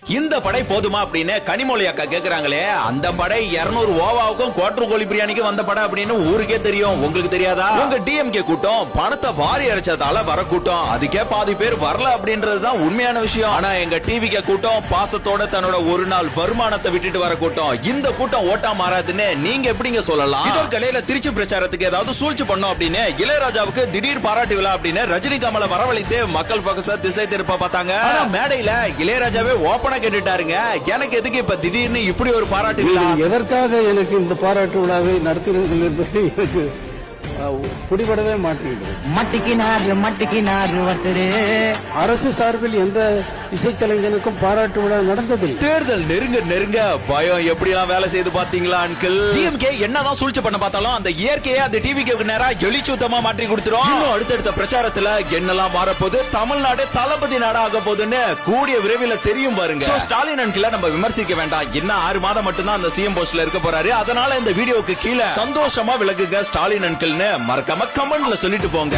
இந்த படை போதுமா அப்படின்னு கனிமொழி அக்கா கேக்குறாங்களே, அந்த படை 200 ஓவாவுக்கும் குவாட்டர் கோழி பிரியாணிக்கு வந்த படம் அப்படின்னு ஊருக்கே தெரியும், உங்களுக்கு தெரியாதா? உங்க டிஎம்கே கூட்டம் பணத்தை வாரி அரைச்சதால வர கூட்டம், அதுக்கே பாதி பேர் வரல அப்படின்றதுதான் உண்மையான விஷயம். ஆனா எங்க டிவிகே கூட்டம் பாசத்தோட தன்னோட ஒரு நாள் வருமானத்தை விட்டுட்டு வர கூட்டம். இந்த கூட்டம் ஓட்டா மாறாதுன்னு நீங்க எப்படிங்க சொல்லலாம்? இதற்கிடையில திருச்சி பிரச்சாரத்துக்கு ஏதாவது சூழ்ச்சி பண்ணோம் அப்படின்னு இளையராஜாவுக்கு திடீர் பாராட்டு விழா அப்படின்னு ரஜினி கமலை வரவழைத்து மக்கள் போக்கஸ திசை திருப்ப பார்த்தாங்க. ஆனா மேடையில இளையராஜாவே ஓபனா கேட்டுட்டாருங்க, எனக்கு எதுக்கு இப்ப திடீர்னு இப்படி ஒரு பாராட்டு விழா, எதற்காக எனக்கு இந்த பாராட்டு விழாவை நடத்துகிறீர்கள் என்பது எனக்கு பிடிபடவே மாட்டேங்குது. மட்டிக்கினாரு ஒருத்தரு. அரசு சார்பில் எந்த இசைக்கலைஞனுக்கும் பாராட்டு விழா நடந்ததில்லை. தேர்தல் நெருங்க நெருங்க பயம் எப்படி எல்லாம் வேலை செய்து பாத்தீங்களா அங்கிள்? டிஎம்கே என்னதான் சூழ்ச்சி பண்ண பார்த்தாலும் அந்த இயற்கையை அந்த டிவிக்கு நேரா எலிச்சூத்தமா மாற்றி கொடுத்துரும். இன்னும் அடுத்தடுத்த பிரச்சாரத்துல என்னெல்லாம் வரப்போது, தமிழ்நாடு தளபதி நாடா ஆக போகுதுன்னு கூடிய விரைவில் தெரியும் பாருங்க. ஸ்டாலின் அங்கிள் நம்ம விமர்சிக்க வேண்டாம், இன்னும் 6 மாதம் மட்டும்தான் அந்த சிஎம் போஸ்ட்ல இருக்க போறாரு. அதனால இந்த வீடியோக்கு கீழே சந்தோஷமா விலகுங்க ஸ்டாலின் அங்கிள்னு மறக்காம கமெண்ட்ல சொல்லிட்டு போங்க.